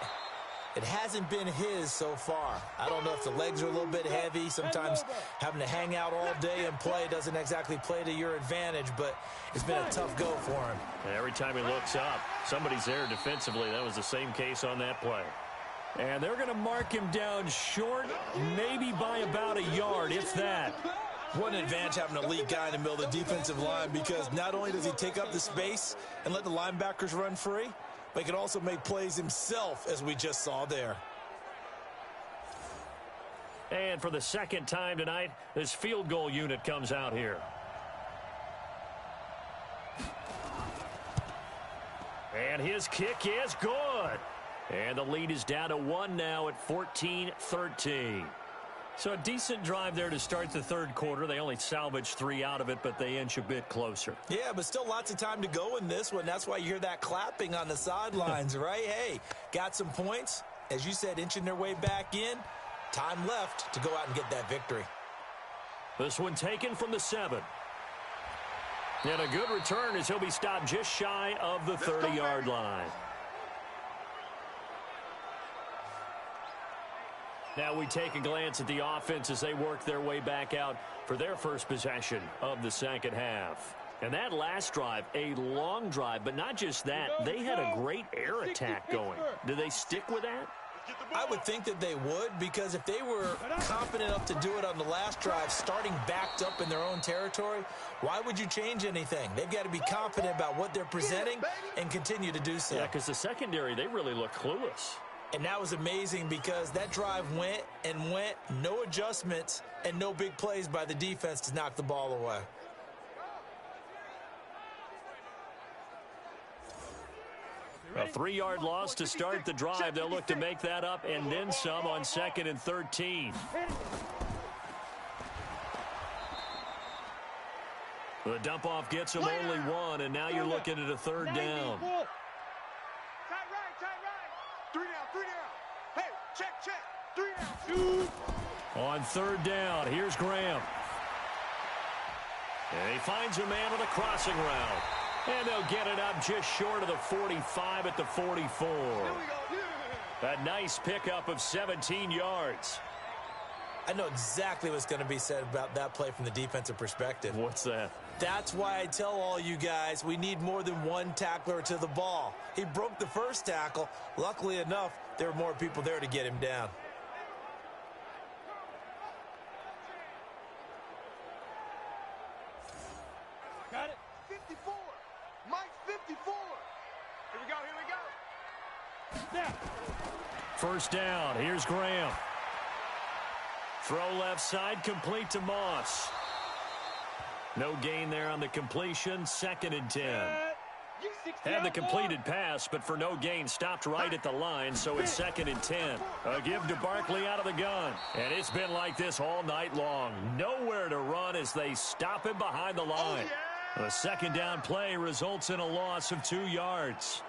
It hasn't been his so far. I don't know if the legs are a little bit heavy. Sometimes having to hang out all day and play doesn't exactly play to your advantage, but it's been a tough go for him. And every time he looks up, somebody's there defensively. That was the same case on that play. And they're going to mark him down short, maybe by about a yard, if that. What an advantage having a elite guy in the middle of the defensive line, because not only does he take up the space and let the linebackers run free, but he can also make plays himself, as we just saw there. And for the 2nd time tonight, this field goal unit comes out here. And his kick is good. And the lead is down to 1 now at 14-13. So a decent drive there to start the 3rd quarter. They only salvaged 3 out of it, but they inch a bit closer. Yeah, but still lots of time to go in this one. That's why you hear that clapping on the sidelines, right? Hey, got some points. As you said, inching their way back in. Time left to go out and get that victory. This one taken from the 7. And a good return as he'll be stopped just shy of the 30-yard line. Now we take a glance at the offense as they work their way back out for their first possession of the second half. And that last drive, a long drive, but not just that. They had a great air attack going. Do they stick with that? I would think that they would, because if they were confident enough to do it on the last drive, starting backed up in their own territory, why would you change anything? They've got to be confident about what they're presenting and continue to do so. Yeah, because the secondary, they really look clueless. And that was amazing because that drive went and went, no adjustments and no big plays by the defense to knock the ball away. A 3-yard loss to start the drive. They'll look to make that up and then some on 2nd and 13. The dump off gets them only 1, and now you're looking at a 3rd down. Tight right. 3 down. Hey, check. 3 down. On 3rd down, here's Graham. And he finds a man on a crossing route. And they'll get it up just short of the 45 at the 44. A nice pickup of 17 yards. I know exactly what's going to be said about that play from the defensive perspective. What's that? That's why I tell all you guys we need more than one tackler to the ball. He broke the first tackle. Luckily enough, there were more people there to get him down. Got it. 54. Mike 54. Here we go. Snap. 1st down. Here's Graham. Throw left side, complete to Moss. No gain there on the completion. 2nd and 10. Had the completed pass, but for no gain, stopped right at the line, so it's 2nd and 10. A give to Barkley out of the gun. And it's been like this all night long. Nowhere to run as they stop him behind the line. The 2nd down play results in a loss of 2 yards.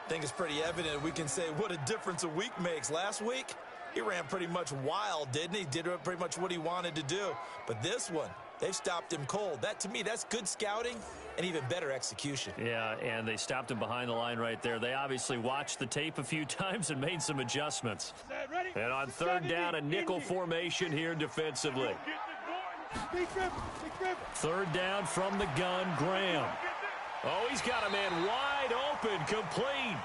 I think it's pretty evident we can say what a difference a week makes. Last week, he ran pretty much wild, didn't he? Did pretty much what he wanted to do. But this one, They've stopped him cold. That, to me, that's good scouting and even better execution. Yeah, and they stopped him behind the line right there. They obviously watched the tape a few times and made some adjustments. And on third down, a nickel formation here defensively. Third down from the gun, Graham. Oh, he's got a man wide open, complete.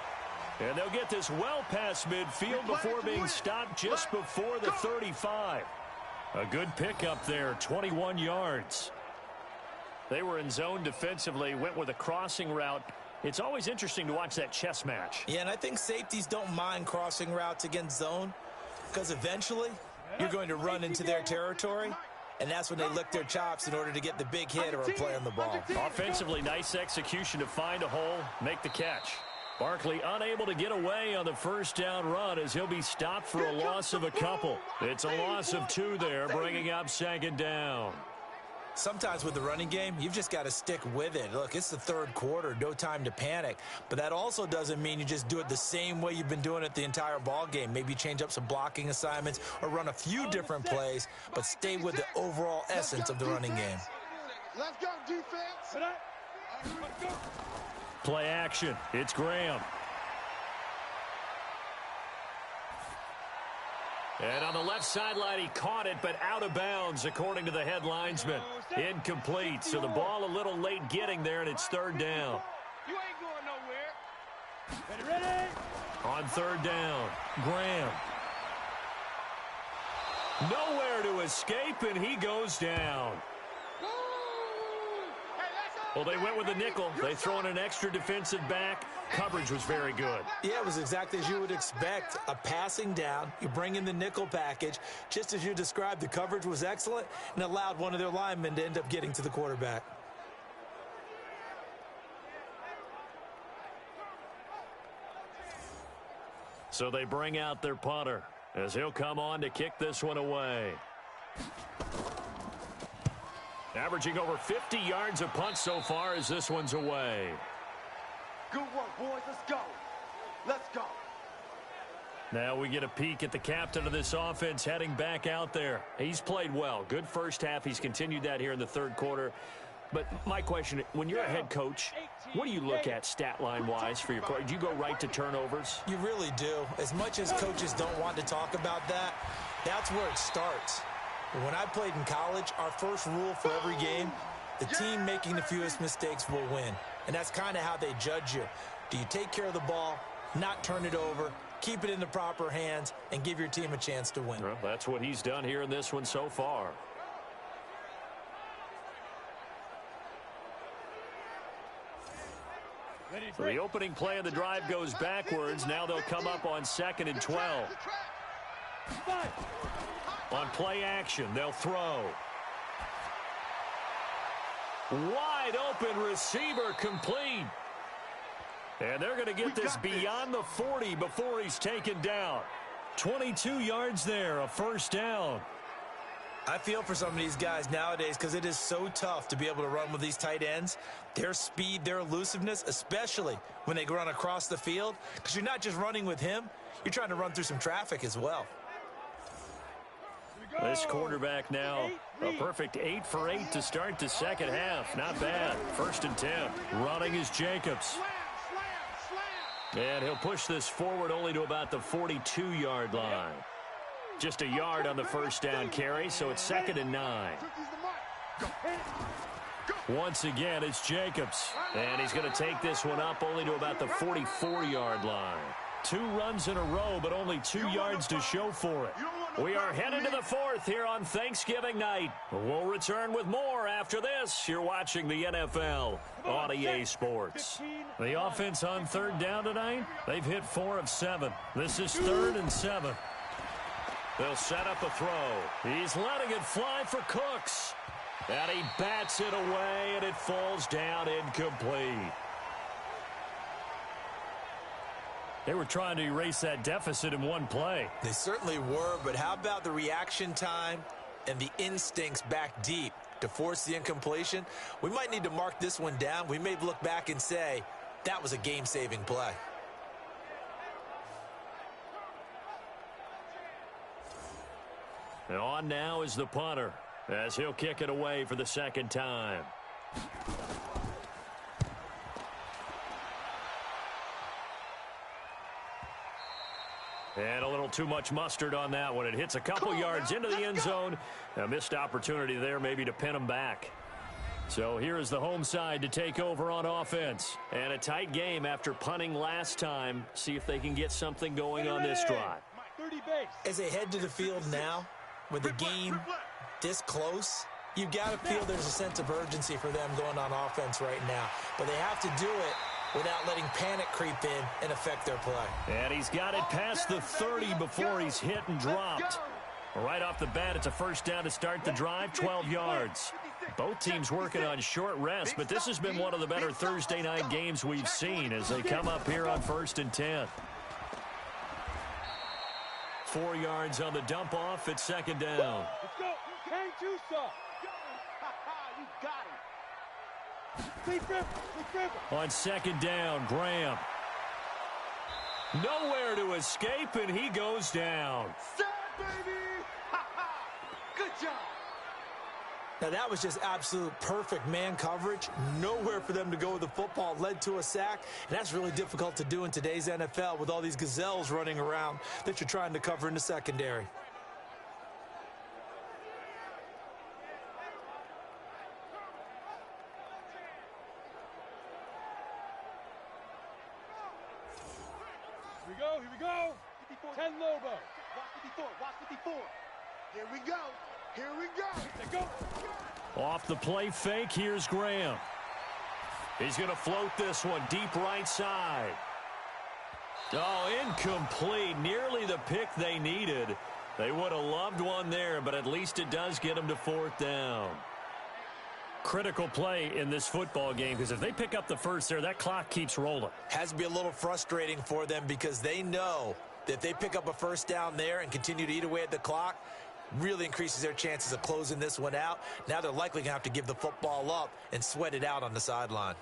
And they'll get this well past midfield before being stopped just before the 35. A good pickup there, 21 yards. They were in zone defensively, went with a crossing route. It's always interesting to watch that chess match. Yeah, and I think safeties don't mind crossing routes against zone because eventually you're going to run into their territory, and that's when they lick their chops in order to get the big hit or a play on the ball. Offensively, nice execution to find a hole, make the catch. Barkley unable to get away on the first down run as he'll be stopped for a loss of a couple. It's a loss of 2 there, bringing up second down. Sometimes with the running game, you've just got to stick with it. Look, it's the third quarter, no time to panic. But that also doesn't mean you just do it the same way you've been doing it the entire ball game. Maybe change up some blocking assignments or run a few different plays, but stay with the overall essence of the running game. Let's go, defense. Play action. It's Graham. And on the left sideline, he caught it, but out of bounds, according to the head linesman. Incomplete, so the ball a little late getting there, and it's third down. You ain't going nowhere. Ready? On third down, Graham. Nowhere to escape, and he goes down. Well, they went with the nickel. They throw in an extra defensive back. Coverage was very good. Yeah, it was exactly as you would expect. A passing down. You bring in the nickel package. Just as you described, the coverage was excellent and allowed one of their linemen to end up getting to the quarterback. So they bring out their punter as he'll come on to kick this one away. Averaging over 50 yards a punt so far as this one's away. Good work, boys. Let's go. Let's go. Now we get a peek at the captain of this offense heading back out there. He's played well. Good first half. He's continued that here in the third quarter. But my question, when you're a head coach, what do you look at stat line-wise for your coach? Do you go right to turnovers? You really do. As much as coaches don't want to talk about that, that's where it starts. When I played in college, our first rule for every game, the team making the fewest mistakes will win. And that's kind of how they judge you. Do you take care of the ball, not turn it over, keep it in the proper hands, and give your team a chance to win? Well, that's what he's done here in this one so far. So the opening play of the drive goes backwards. Now they'll come up on 2nd and 12. On play action, they'll throw. Wide open receiver complete. And they're going to get this beyond the 40 before he's taken down. 22 yards there, a first down. I feel for some of these guys nowadays because it is so tough to be able to run with these tight ends. Their speed, their elusiveness, especially when they run across the field, because you're not just running with him, you're trying to run through some traffic as well. This quarterback now, a perfect 8 for 8 to start the second half. Not bad. 1st and 10. Running is Jacobs. And he'll push this forward only to about the 42-yard line. Just a yard on the first down carry, so it's 2nd and 9. Once again, it's Jacobs. And he's going to take this one up only to about the 44-yard line. 2 runs in a row, but only 2 yards to show for it. We are headed to the 4th here on Thanksgiving night. We'll return with more after this. You're watching the NFL on EA Sports. The offense on third down tonight, they've hit 4 of 7. This is 3rd and 7. They'll set up a throw. He's letting it fly for Cooks. And he bats it away, and it falls down incomplete. They were trying to erase that deficit in one play. They certainly were, but how about the reaction time and the instincts back deep to force the incompletion? We might need to mark this one down. We may look back and say, that was a game-saving play. And on now is the punter. as he'll kick it away for the second time. And a little too much mustard on that one. It hits a couple yards into the end zone. A missed opportunity there maybe to pin him back. So here is the home side to take over on offense. And a tight game after punting last time. See if they can get something going on this drive. As they head to the field now, with the game this close, you've got to feel there's a sense of urgency for them going on offense right now. But they have to do it without letting panic creep in and affect their play. And he's got it past the 30 before he's hit and dropped. Right off the bat, it's a first down to start the drive, 12 yards. Both teams working on short rest, but this has been one of the better Thursday night games we've seen as they come up here on 1st and 10. 4 yards on the dump off at second down. Let's go. Can't you, sir? You got it. On second down, Graham. Nowhere to escape, and he goes down. Set, baby! Good job. Now, that was just absolute perfect man coverage. Nowhere for them to go with the football. Led to a sack, and that's really difficult to do in today's NFL with all these gazelles running around that you're trying to cover in the secondary. Here we go. 10 Lobo. Watch 54. Here we go. Let's go. Off the play fake, here's Graham. He's going to float this one deep right side. Oh, incomplete. Nearly the pick they needed. They would have loved one there, but at least it does get them to 4th down. Critical play in this football game, because if they pick up the first there, that clock keeps rolling. Has to be a little frustrating for them because they know that if they pick up a first down there and continue to eat away at the clock, really increases their chances of closing this one out. Now they're likely going to have to give the football up and sweat it out on the sideline.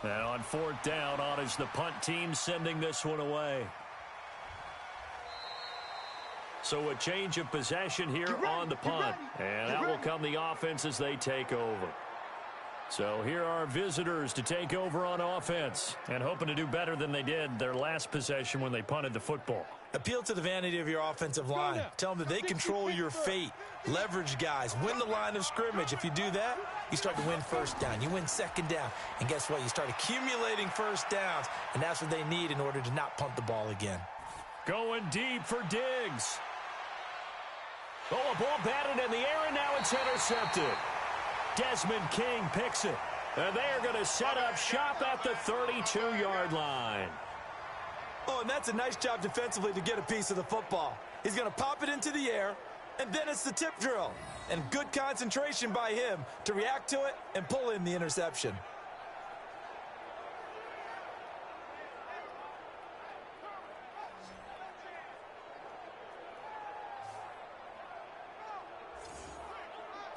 And on 4th down, on is the punt team sending this one away. So a change of possession here on the punt. And that will come the offense as they take over. So here are visitors to take over on offense and hoping to do better than they did their last possession when they punted the football. Appeal to the vanity of your offensive line. Tell them that they control your fate. Leverage guys. Win the line of scrimmage. If you do that, you start to win first down. You win second down. And guess what? You start accumulating first downs. And that's what they need in order to not punt the ball again. Going deep for Diggs. Oh, a ball batted in the air, and now it's intercepted. Desmond King picks it. And they are going to set up shop at the 32-yard line. Oh, and that's a nice job defensively to get a piece of the football. He's going to pop it into the air, and then it's the tip drill. And good concentration by him to react to it and pull in the interception.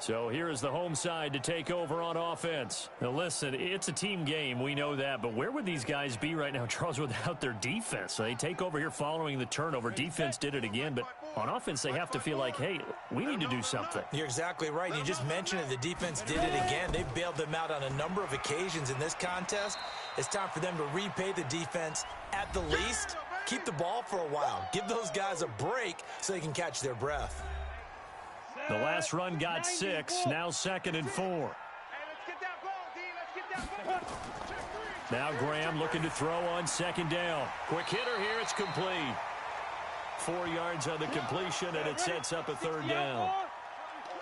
So here is the home side to take over on offense. Now listen, it's a team game, we know that, but where would these guys be right now, Charles, without their defense? They take over here following the turnover. Defense did it again, but on offense they have to feel like, hey, we need to do something. You're exactly right. You just mentioned it. The defense did it again. They bailed them out on a number of occasions in this contest. It's time for them to repay the defense at the least. Keep the ball for a while. Give those guys a break so they can catch their breath. The last run got 6, now 2nd and 4. Hey, let's get that ball, D. Let's get that ball. Now Graham looking to throw on 2nd down. Quick hitter here, it's complete. 4 yards on the completion, and it sets up a 3rd down.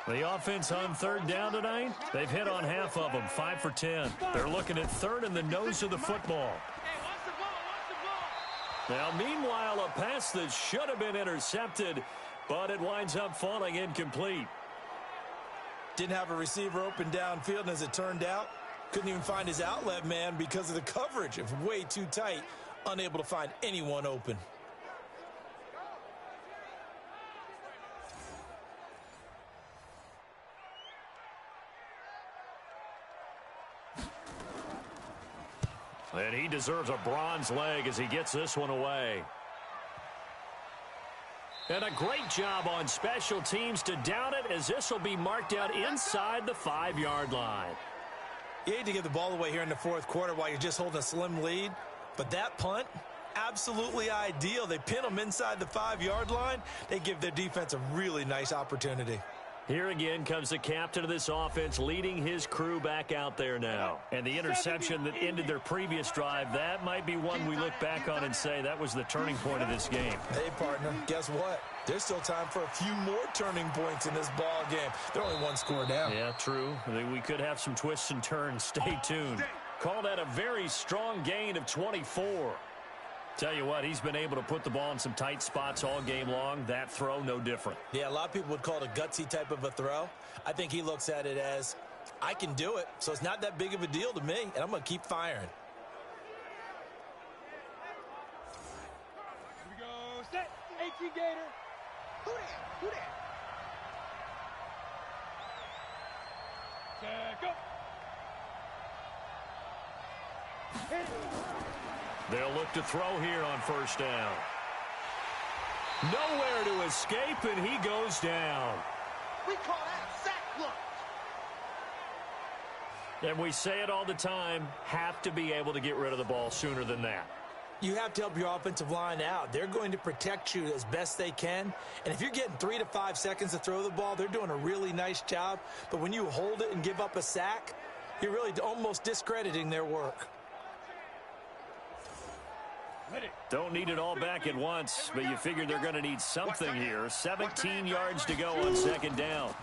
The offense on 3rd down tonight, they've hit on half of them, 5 for 10. They're looking at 3rd in the nose of the football. Now, meanwhile, a pass that should have been intercepted, but it winds up falling incomplete. Didn't have a receiver open downfield, and as it turned out, couldn't even find his outlet man because of the coverage. It was way too tight, unable to find anyone open. And he deserves a bronze leg as he gets this one away. And a great job on special teams to down it, as this will be marked out inside the 5-yard line. You hate to give the ball away here in the fourth quarter while you're just holding a slim lead, but that punt, absolutely ideal. They pin them inside the 5-yard line. They give their defense a really nice opportunity. Here again comes the captain of this offense leading his crew back out there now. And the interception that ended their previous drive, that might be one we look back on and say that was the turning point of this game. Hey, partner, guess what? There's still time for a few more turning points in this ball game. They're only one score down. Yeah, true. We could have some twists and turns. Stay tuned. Call that a very strong gain of 24. Tell you what, he's been able to put the ball in some tight spots all game long. That throw, no different. Yeah, a lot of people would call it a gutsy type of a throw. I think he looks at it as, I can do it, so it's not that big of a deal to me, and I'm going to keep firing. Here we go. Set. 18 Gator. Who that? Who that? Set. Go. Hit it. They'll look to throw here on first down. Nowhere to escape, and he goes down. We call that a sack lunch. And we say it all the time, have to be able to get rid of the ball sooner than that. You have to help your offensive line out. They're going to protect you as best they can. And if you're getting 3 to 5 seconds to throw the ball, they're doing a really nice job. But when you hold it and give up a sack, you're really almost discrediting their work. Don't need it all back at once, but you figure they're going to need something here. 17 yards to go on second down.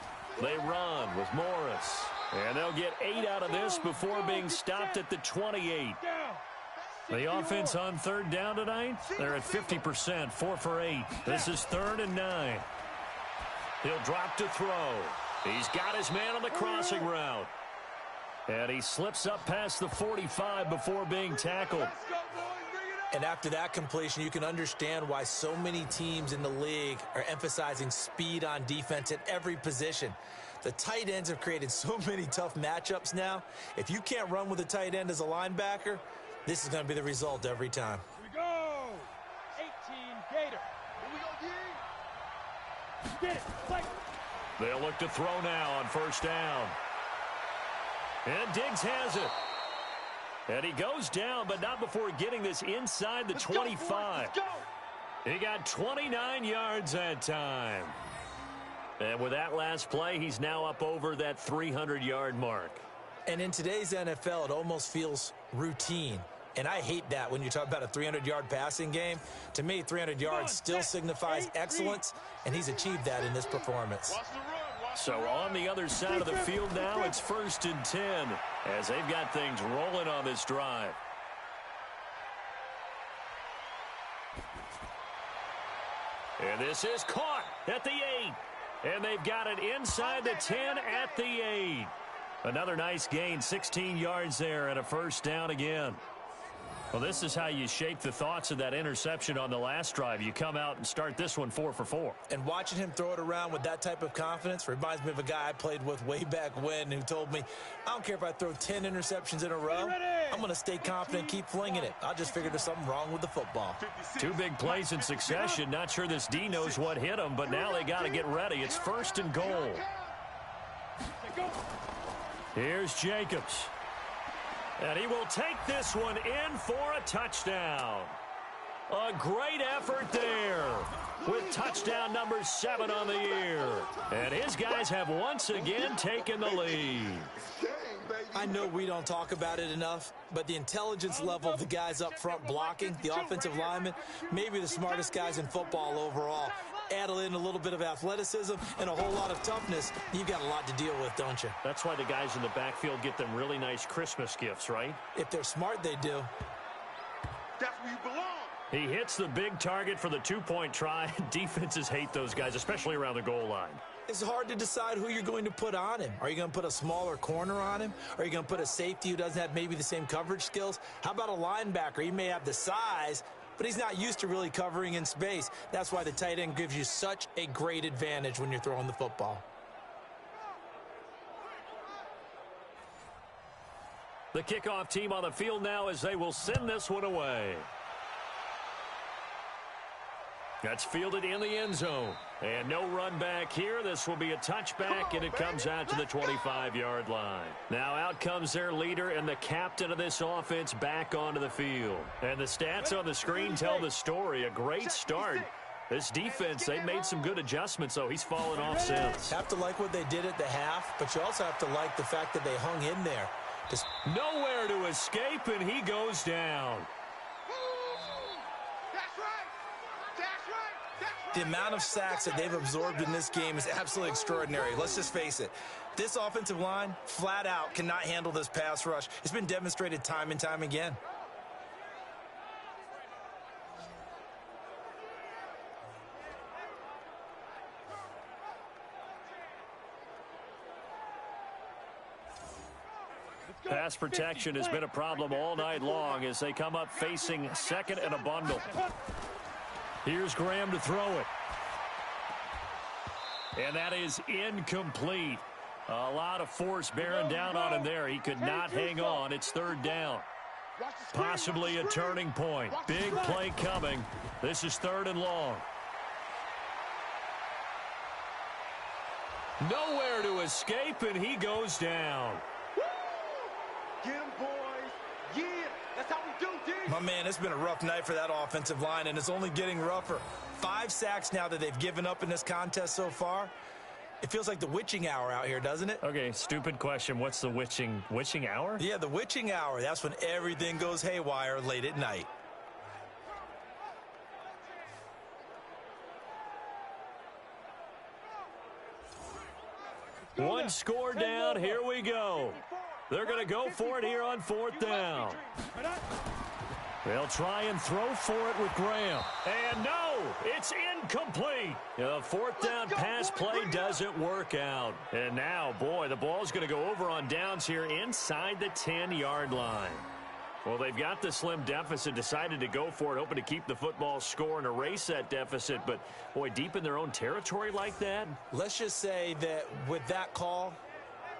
They run with Morris. And they'll get 8 out of this before being stopped at the 28. The offense on third down tonight, they're at 50%, 4 for 8. This is 3rd and 9. He'll drop to throw. He's got his man on the crossing route. And he slips up past the 45 before being tackled. And after that completion, you can understand why so many teams in the league are emphasizing speed on defense at every position. The tight ends have created so many tough matchups now. If you can't run with a tight end as a linebacker, this is going to be the result every time. Here we go. 18 Gator. Here we go, D. Get it. Play. They'll look to throw now on first down. And Diggs has it. And he goes down, but not before getting this inside the 25. Let's go. He got 29 yards that time. And with that last play, he's now up over that 300-yard mark. And in today's NFL, it almost feels routine. And I hate that when you talk about a 300-yard passing game. To me, 300 yards still signifies excellence, and he's achieved that in this performance. So on the other side of the field now, it's 1st and 10 as they've got things rolling on this drive. And this is caught at the 8. And they've got it inside the 10 at the 8. Another nice gain, 16 yards there and a first down again. Well, this is how you shape the thoughts of that interception on the last drive. You come out and start this one 4 for 4. And watching him throw it around with that type of confidence reminds me of a guy I played with way back when who told me, I don't care if I throw 10 interceptions in a row. I'm going to stay confident, keep flinging it. I just figured there's something wrong with the football. 2 big plays in succession. Not sure this D knows what hit him, but now they got to get ready. It's 1st and goal. Here's Jacobs. And he will take this one in for a touchdown. A great effort there with touchdown number 7 on the year. And his guys have once again taken the lead. I know we don't talk about it enough, but the intelligence level of the guys up front blocking, the offensive linemen, maybe the smartest guys in football overall. Add in a little bit of athleticism and a whole lot of toughness, you've got a lot to deal with, don't you? That's why the guys in the backfield get them really nice Christmas gifts, right? If they're smart, they do. That's where you belong. He hits the big target for the 2-point try. Defenses hate those guys, especially around the goal line. It's hard to decide who you're going to put on him. Are you going to put a smaller corner on him? Are you going to put a safety who doesn't have maybe the same coverage skills? How about a linebacker? He may have the size, but he's not used to really covering in space. That's why the tight end gives you such a great advantage when you're throwing the football. The kickoff team on the field now as they will send this one away. That's fielded in the end zone. And no run back here. This will be a touchback, and it comes out to the 25-yard line. Now out comes their leader and the captain of this offense back onto the field. And the stats on the screen tell the story. A great start. This defense, they've made some good adjustments, so he's fallen off since. Have to like what they did at the half, but you also have to like the fact that they hung in there. Just nowhere to escape, and he goes down. The amount of sacks that they've absorbed in this game is absolutely extraordinary. Let's just face it. This offensive line, flat out, cannot handle this pass rush. It's been demonstrated time and time again. Pass protection has been a problem all night long as they come up facing second and a bundle. Here's Graham to throw it. And that is incomplete. A lot of force bearing down on him there. He could not hang on. It's third down. Possibly a turning point. Big play coming. This is third and long. Nowhere to escape, and he goes down. Get him, boys. Yeah, that's how we do, D. My man, it's been a rough night for that offensive line, and it's only getting rougher. 5 sacks now that they've given up in this contest so far. It feels like the witching hour out here, doesn't it? Okay, stupid question. What's the witching hour? Yeah, the witching hour. That's when everything goes haywire late at night. One score down. Here we go. They're going to go for it here on fourth down. They'll try and throw for it with Graham. And no, it's incomplete. The fourth down pass play doesn't work out. And now, boy, the ball's going to go over on downs here inside the 10-yard line. Well, they've got the slim deficit, decided to go for it, hoping to keep the football score and erase that deficit. But, boy, deep in their own territory like that. Let's just say that with that call,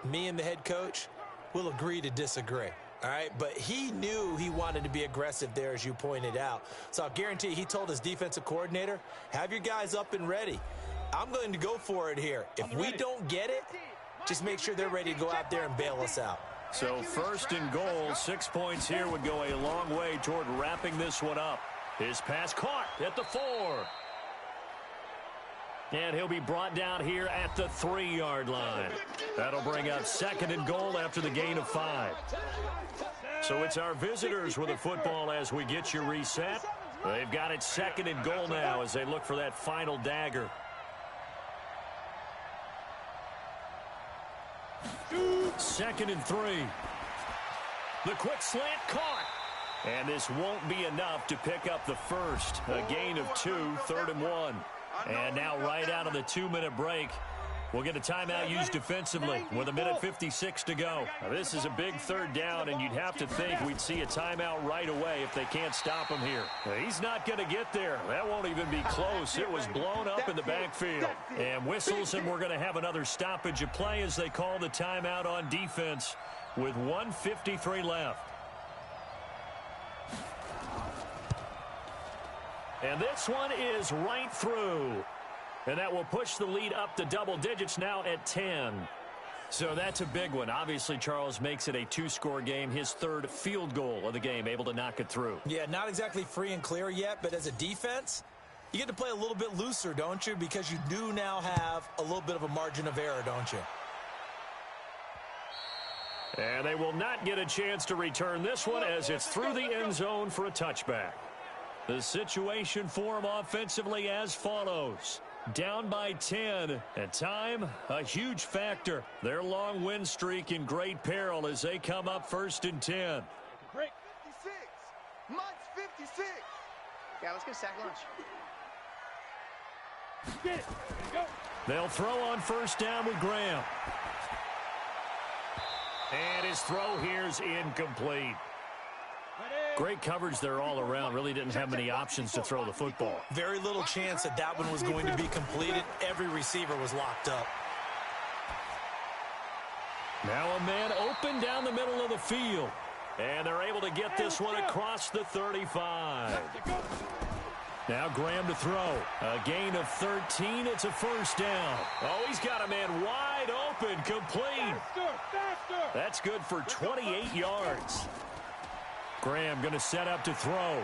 me and the head coach will agree to disagree. All right, but he knew he wanted to be aggressive there, as you pointed out. So I'll guarantee he told his defensive coordinator, have your guys up and ready. I'm going to go for it here. If we don't get it, just make sure they're ready to go out there and bail us out. So first and goal, 6 points here would go a long way toward wrapping this one up. His pass caught at the 4. And he'll be brought down here at the 3-yard line. That'll bring up second and goal after the gain of 5. So it's our visitors with the football as we get you reset. They've got it second and goal now as they look for that final dagger. Second and 3. The quick slant caught. And this won't be enough to pick up the first. A gain of 2, third and 1. And now right out of the 2-minute break, we'll get a timeout used defensively with 1:56 to go. Now, this is a big third down, and you'd have to think we'd see a timeout right away if they can't stop him here. He's not going to get there. That won't even be close. It was blown up in the backfield. And whistles, and we're going to have another stoppage of play as they call the timeout on defense with 1:53 left. And this one is right through. And that will push the lead up to double digits now at 10. So that's a big one. Obviously, Charles makes it a 2-score game. His third field goal of the game, able to knock it through. Yeah, not exactly free and clear yet, but as a defense, you get to play a little bit looser, don't you? Because you do now have a little bit of a margin of error, don't you? And they will not get a chance to return this one as it's through the end zone for a touchback. The situation for them offensively as follows. Down by 10, and time, a huge factor. Their long win streak in great peril as they come up first and 10. Break 56. Mike's 56. Yeah, let's get a sack lunch. Get it. There you go. They'll throw on first down with Graham. And his throw here's incomplete. Great coverage there all around. Really didn't have many options to throw the football. Very little chance that that one was going to be completed. Every receiver was locked up. Now a man open down the middle of the field. And they're able to get this one across the 35. Now Graham to throw. A gain of 13. It's a first down. Oh, he's got a man wide open. Complete. That's good for 28 yards. Graham going to set up to throw.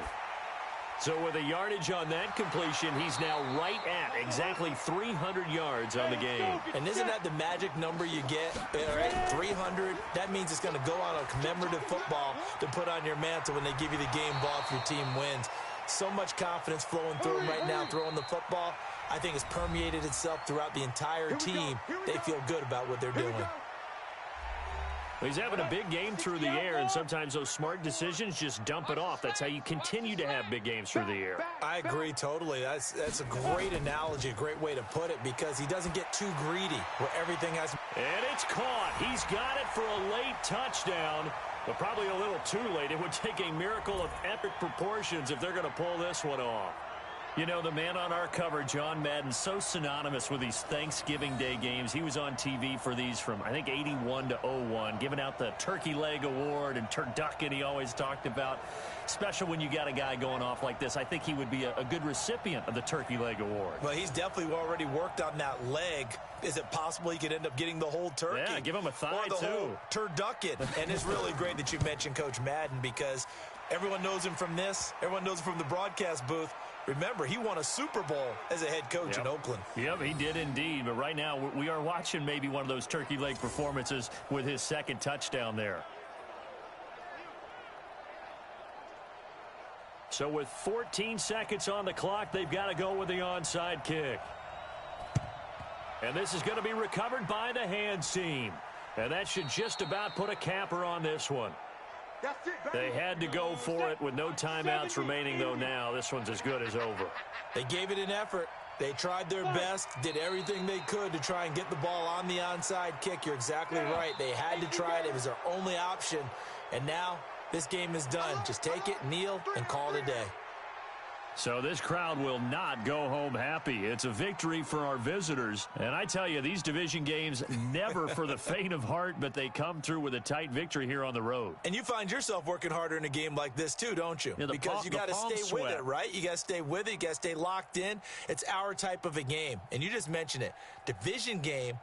So with a yardage on that completion, he's now right at exactly 300 yards on the game. And isn't that the magic number you get? Right? 300. That means it's going to go on a commemorative football to put on your mantle when they give you the game ball if your team wins. So much confidence flowing through him right now, throwing the football. I think it's permeated itself throughout the entire team. They feel good about what they're doing. He's having a big game through the air, and sometimes those smart decisions just dump it off. That's how you continue to have big games through the air. I agree totally. That's a great analogy, a great way to put it, because he doesn't get too greedy where everything has. And it's caught. He's got it for a late touchdown, but probably a little too late. It would take a miracle of epic proportions if they're going to pull this one off. You know, the man on our cover, John Madden, so synonymous with these Thanksgiving Day games. He was on TV for these from, I think, 81 to 01, giving out the Turkey Leg Award and turducken he always talked about. Special when you got a guy going off like this. I think he would be a good recipient of the Turkey Leg Award. Well, he's definitely already worked on that leg. Is it possible he could end up getting the whole turkey? Yeah, give him a thigh, or the too. Whole turducken. And it's really great that you mentioned Coach Madden, because everyone knows him from this. Everyone knows him from the broadcast booth. Remember, he won a Super Bowl as a head coach in Oakland. Yep, he did indeed. But right now, we are watching maybe one of those turkey leg performances with his second touchdown there. So with 14 seconds on the clock, they've got to go with the onside kick. And this is going to be recovered by the hands team. And that should just about put a capper on this one. They had to go for it with no timeouts remaining, though. Now this one's as good as over. They gave it an effort. They tried their best, did everything they could to try and get the ball on the onside kick. You're exactly right. They had to try it. It was their only option. And now this game is done. Just take it, kneel, and call it a day. So this crowd will not go home happy. It's a victory for our visitors. And I tell you, these division games, never for the faint of heart, but they come through with a tight victory here on the road. And you find yourself working harder in a game like this too, don't you? Yeah, because you got to stay with it, right? You got to stay with it. You got to stay locked in. It's our type of a game. And you just mentioned it. Division game,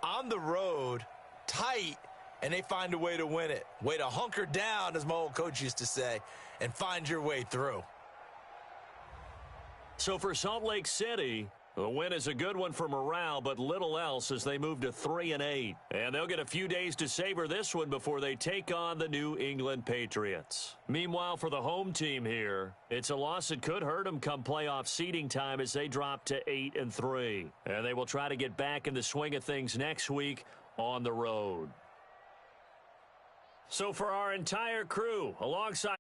on the road, tight, and they find a way to win it. Way to hunker down, as my old coach used to say, and find your way through. So for Salt Lake City, the win is a good one for morale, but little else as they move to 3-8. And they'll get a few days to savor this one before they take on the New England Patriots. Meanwhile, for the home team here, it's a loss that could hurt them come playoff seeding time as they drop to 8-3. And they will try to get back in the swing of things next week on the road. So for our entire crew, alongside